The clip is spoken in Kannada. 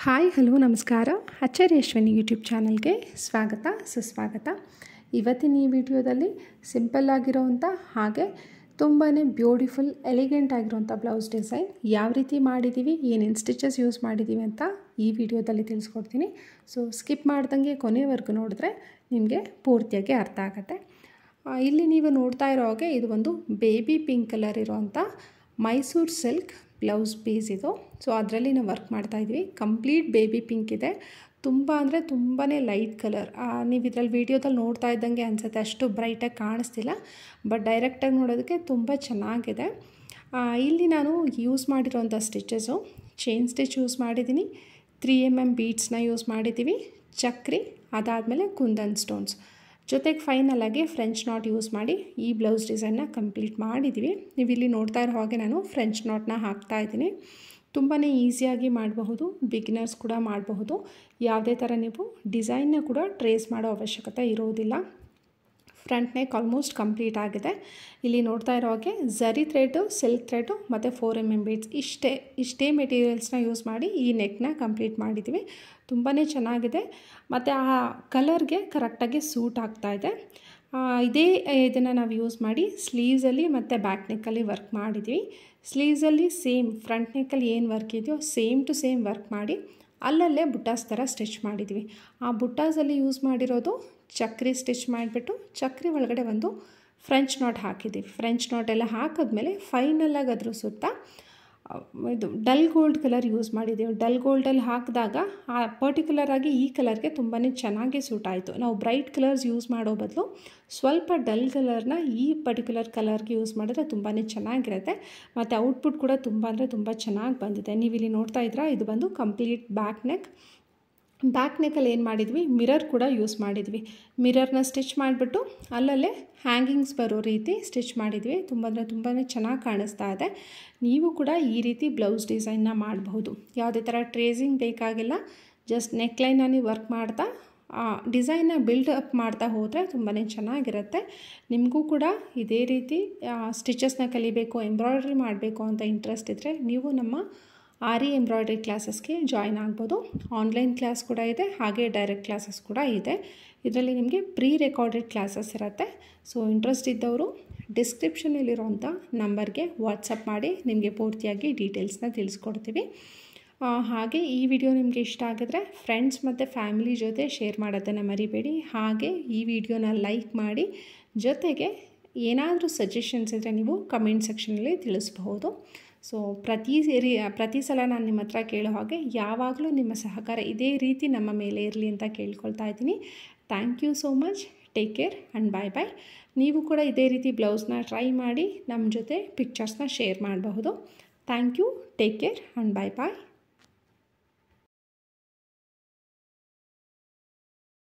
ಹಾಯ್ ಹಲೋ ನಮಸ್ಕಾರ. ಅಚ್ಚರಿ ಅಶ್ವಿನಿ ಯೂಟ್ಯೂಬ್ ಚಾನಲ್ಗೆ ಸ್ವಾಗತ ಸುಸ್ವಾಗತ. ಇವತ್ತಿನ ಈ ವಿಡಿಯೋದಲ್ಲಿ ಸಿಂಪಲ್ ಆಗಿರೋವಂಥ ಹಾಗೆ ತುಂಬಾ ಬ್ಯೂಟಿಫುಲ್ ಎಲಿಗೆಂಟ್ ಆಗಿರೋವಂಥ ಬ್ಲೌಸ್ ಡಿಸೈನ್ ಯಾವ ರೀತಿ ಮಾಡಿದ್ದೀವಿ, ಏನೇನು ಸ್ಟಿಚಸ್ ಯೂಸ್ ಮಾಡಿದ್ದೀವಿ ಅಂತ ಈ ವಿಡಿಯೋದಲ್ಲಿ ತಿಳಿಸ್ಕೊಡ್ತೀನಿ. ಸೊ ಸ್ಕಿಪ್ ಮಾಡ್ದಂಗೆ ಕೊನೆವರೆಗೂ ನೋಡಿದ್ರೆ ನಿಮಗೆ ಪೂರ್ತಿಯಾಗಿ ಅರ್ಥ ಆಗುತ್ತೆ. ಇಲ್ಲಿ ನೀವು ನೋಡ್ತಾ ಇರೋ ಹಾಗೆ ಇದು ಒಂದು ಬೇಬಿ ಪಿಂಕ್ ಕಲರ್ ಇರೋವಂಥ ಮೈಸೂರು ಸಿಲ್ಕ್ ಬ್ಲೌಸ್ ಪೀಸ್ ಇದು. ಸೊ ಅದರಲ್ಲಿ ನಾವು ವರ್ಕ್ ಮಾಡ್ತಾಯಿದ್ವಿ. ಕಂಪ್ಲೀಟ್ ಬೇಬಿ ಪಿಂಕ್ ಇದೆ. ತುಂಬ ಅಂದರೆ ತುಂಬಾ ಲೈಟ್ ಕಲರ್. ನೀವು ಇದರಲ್ಲಿ ವೀಡಿಯೋದಲ್ಲಿ ನೋಡ್ತಾ ಇದ್ದಂಗೆ ಅನಿಸುತ್ತೆ, ಅಷ್ಟು ಬ್ರೈಟಾಗಿ ಕಾಣಿಸ್ತಿಲ್ಲ, ಬಟ್ ಡೈರೆಕ್ಟಾಗಿ ನೋಡೋದಕ್ಕೆ ತುಂಬ ಚೆನ್ನಾಗಿದೆ. ಇಲ್ಲಿ ನಾನು ಯೂಸ್ ಮಾಡಿರೋಂಥ ಸ್ಟಿಚಸ್ಸು ಚೈನ್ ಸ್ಟಿಚ್ ಯೂಸ್ ಮಾಡಿದ್ದೀನಿ, 3mm ಬೀಡ್ಸ್ನ ಯೂಸ್ ಮಾಡಿದ್ದೀವಿ, ಚಕ್ರಿ, ಅದಾದಮೇಲೆ ಕುಂದನ್ ಸ್ಟೋನ್ಸ್, ಜೊತೆಗೆ ಫೈನಲಾಗಿ ಫ್ರೆಂಚ್ ನಾಟ್ ಯೂಸ್ ಮಾಡಿ ಈ ಬ್ಲೌಸ್ ಡಿಸೈನ್ನ ಕಂಪ್ಲೀಟ್ ಮಾಡಿದ್ದೀವಿ. ನೀವು ಇಲ್ಲಿ ನೋಡ್ತಾ ಇರೋ ಹಾಗೆ ನಾನು ಫ್ರೆಂಚ್ ನಾಟ್ನ ಹಾಕ್ತಾ ಇದ್ದೀನಿ. ತುಂಬಾ ಈಸಿಯಾಗಿ ಮಾಡಬಹುದು, ಬಿಗಿನರ್ಸ್ ಕೂಡ ಮಾಡಬಹುದು. ಯಾವುದೇ ಥರ ನೀವು ಡಿಸೈನ್ನ ಕೂಡ ಟ್ರೇಸ್ ಮಾಡೋ ಅವಶ್ಯಕತೆ ಇರೋದಿಲ್ಲ. ಫ್ರಂಟ್ ನೆಕ್ ಆಲ್ಮೋಸ್ಟ್ ಕಂಪ್ಲೀಟ್ ಆಗಿದೆ. ಇಲ್ಲಿ ನೋಡ್ತಾ ಇರೋ ಹಾಗೆ ಝರಿ ಥ್ರೆಡ್ಡು, ಸಿಲ್ಕ್ ಥ್ರೆಡ್ಡು ಮತ್ತು 4mm ಬೀಡ್ಸ್ ಇಷ್ಟೇ ಮೆಟೀರಿಯಲ್ಸ್ನ ಯೂಸ್ ಮಾಡಿ ಈ ನೆಕ್ನ ಕಂಪ್ಲೀಟ್ ಮಾಡಿದ್ದೀವಿ. ತುಂಬಾ ಚೆನ್ನಾಗಿದೆ ಮತ್ತು ಆ ಕಲರ್ಗೆ ಕರೆಕ್ಟಾಗಿ ಸೂಟ್ ಆಗ್ತಾಯಿದೆ. ಇದನ್ನು ನಾವು ಯೂಸ್ ಮಾಡಿ ಸ್ಲೀವ್ಸಲ್ಲಿ ಮತ್ತು ಬ್ಯಾಕ್ ನೆಕ್ಕಲ್ಲಿ ವರ್ಕ್ ಮಾಡಿದ್ವಿ. ಸ್ಲೀವ್ಸಲ್ಲಿ ಸೇಮ್ ಫ್ರಂಟ್ ನೆಕ್ಕಲ್ಲಿ ಏನು ವರ್ಕ್ ಇದೆಯೋ ಸೇಮ್ ಟು ಸೇಮ್ ವರ್ಕ್ ಮಾಡಿ ಅಲ್ಲಲ್ಲೇ ಬುಟ್ಟಾಸ್ ಥರ ಸ್ಟಿಚ್ ಮಾಡಿದ್ವಿ. ಆ ಬುಟ್ಟಾಸಲ್ಲಿ ಯೂಸ್ ಮಾಡಿರೋದು ಚಕ್ರಿ ಸ್ಟಿಚ್ ಮಾಡಿಬಿಟ್ಟು ಚಕ್ರಿ ಒಳಗಡೆ ಒಂದು ಫ್ರೆಂಚ್ ನಾಟ್ ಹಾಕಿದ್ದೀವಿ. ಫ್ರೆಂಚ್ ನಾಟ್ ಎಲ್ಲ ಹಾಕಿದ್ಮೇಲೆ ಫೈನಲಾಗಿ ಅದ್ರ ಸುತ್ತ ಇದು ಡಲ್ ಗೋಲ್ಡ್ ಕಲರ್ ಯೂಸ್ ಮಾಡಿದ್ದೀವಿ. ಡಲ್ ಗೋಲ್ಡಲ್ಲಿ ಹಾಕಿದಾಗ ಆ ಪರ್ಟಿಕ್ಯುಲರಾಗಿ ಈ ಕಲರ್ಗೆ ತುಂಬಾ ಚೆನ್ನಾಗಿ ಸೂಟ್ ಆಯಿತು. ನಾವು ಬ್ರೈಟ್ ಕಲರ್ಸ್ ಯೂಸ್ ಮಾಡೋ ಬದಲು ಸ್ವಲ್ಪ ಡಲ್ ಕಲರ್ನ ಈ ಪರ್ಟಿಕ್ಯುಲರ್ ಕಲರ್ಗೆ ಯೂಸ್ ಮಾಡಿದ್ರೆ ತುಂಬಾ ಚೆನ್ನಾಗಿರುತ್ತೆ ಮತ್ತು ಔಟ್ಪುಟ್ ಕೂಡ ತುಂಬ ಅಂದರೆ ತುಂಬ ಚೆನ್ನಾಗಿ ಬಂದಿದೆ. ನೀವು ಇಲ್ಲಿ ನೋಡ್ತಾ ಇದ್ದೀರಾ, ಇದು ಬಂದು ಕಂಪ್ಲೀಟ್ ಬ್ಯಾಕ್ ನೆಕ್ಕಲ್ಲಿ ಏನು ಮಾಡಿದ್ವಿ, ಮಿರರ್ ಕೂಡ ಯೂಸ್ ಮಾಡಿದ್ವಿ. ಮಿರರ್ನ ಸ್ಟಿಚ್ ಮಾಡಿಬಿಟ್ಟು ಅಲ್ಲಲ್ಲೇ ಹ್ಯಾಂಗಿಂಗ್ಸ್ ಬರೋ ರೀತಿ ಸ್ಟಿಚ್ ಮಾಡಿದ್ವಿ. ತುಂಬ ಅಂದರೆ ತುಂಬಾ ಚೆನ್ನಾಗಿ ಕಾಣಿಸ್ತಾ ಇದೆ. ನೀವು ಕೂಡ ಈ ರೀತಿ ಬ್ಲೌಸ್ ಡಿಸೈನ್ನ ಮಾಡಬಹುದು. ಯಾವುದೇ ಥರ ಟ್ರೇಸಿಂಗ್ ಬೇಕಾಗಿಲ್ಲ. ಜಸ್ಟ್ ನೆಕ್ಲೈನಲ್ಲಿ ವರ್ಕ್ ಮಾಡ್ತಾ ಡಿಸೈನ್ನ ಬಿಲ್ಡ್ ಅಪ್ ಮಾಡ್ತಾ ಹೋದರೆ ತುಂಬಾ ಚೆನ್ನಾಗಿರುತ್ತೆ. ನಿಮಗೂ ಕೂಡ ಇದೇ ರೀತಿ ಸ್ಟಿಚಸ್ನ ಕಲಿಬೇಕು, ಎಂಬ್ರಾಯ್ಡ್ರಿ ಮಾಡಬೇಕು ಅಂತ ಇಂಟ್ರೆಸ್ಟ್ ಇದ್ದರೆ ನೀವು ನಮ್ಮ ಆರಿ ಎಂಬ್ರಾಯ್ಡ್ರಿ ಕ್ಲಾಸಸ್ಗೆ ಜಾಯ್ನ್ ಆಗ್ಬೋದು. ಆನ್ಲೈನ್ ಕ್ಲಾಸ್ ಕೂಡ ಇದೆ, ಹಾಗೆ ಡೈರೆಕ್ಟ್ ಕ್ಲಾಸಸ್ ಕೂಡ ಇದೆ. ಇದರಲ್ಲಿ ನಿಮಗೆ ಪ್ರೀ ರೆಕಾರ್ಡೆಡ್ ಕ್ಲಾಸಸ್ ಇರುತ್ತೆ. ಸೊ ಇಂಟ್ರೆಸ್ಟ್ ಇದ್ದವರು ಡಿಸ್ಕ್ರಿಪ್ಷನಲ್ಲಿರೋಂಥ ನಂಬರ್ಗೆ ವಾಟ್ಸಪ್ ಮಾಡಿ ನಿಮಗೆ ಪೂರ್ತಿಯಾಗಿ ಡೀಟೇಲ್ಸ್ನ ತಿಳಿಸ್ಕೊಡ್ತೀವಿ. ಹಾಗೆ ಈ ವಿಡಿಯೋ ನಿಮಗೆ ಇಷ್ಟ ಆಗಿದ್ರೆ ಫ್ರೆಂಡ್ಸ್ ಮತ್ತು ಫ್ಯಾಮಿಲಿ ಜೊತೆ ಶೇರ್ ಮಾಡೋದನ್ನು ಮರಿಬೇಡಿ. ಹಾಗೆ ಈ ವಿಡಿಯೋನ ಲೈಕ್ ಮಾಡಿ, ಜೊತೆಗೆ ಏನಾದರೂ ಸಜೆಷನ್ಸ್ ಇದ್ದರೆ ನೀವು ಕಮೆಂಟ್ ಸೆಕ್ಷನಲ್ಲಿ ತಿಳಿಸ್ಬಹುದು. ಸೊ ಪ್ರತಿ ಸಲ ನಾನು ನಿಮ್ಮ ಹತ್ರ ಕೇಳೋ ಹಾಗೆ ಯಾವಾಗಲೂ ನಿಮ್ಮ ಸಹಕಾರ ಇದೇ ರೀತಿ ನಮ್ಮ ಮೇಲೆ ಇರಲಿ ಅಂತ ಕೇಳ್ಕೊಳ್ತಾ ಇದ್ದೀನಿ. Thank you so much. Take care and bye bye. ನೀವು ಕೂಡ ಇದೇ ರೀತಿ ಬ್ಲೌಸ್ನ ಟ್ರೈ ಮಾಡಿ ನಮ್ಮ ಜೊತೆ ಪಿಕ್ಚರ್ಸ್ನ ಶೇರ್ ಮಾಡಬಹುದು. Thank you. Take care and bye bye.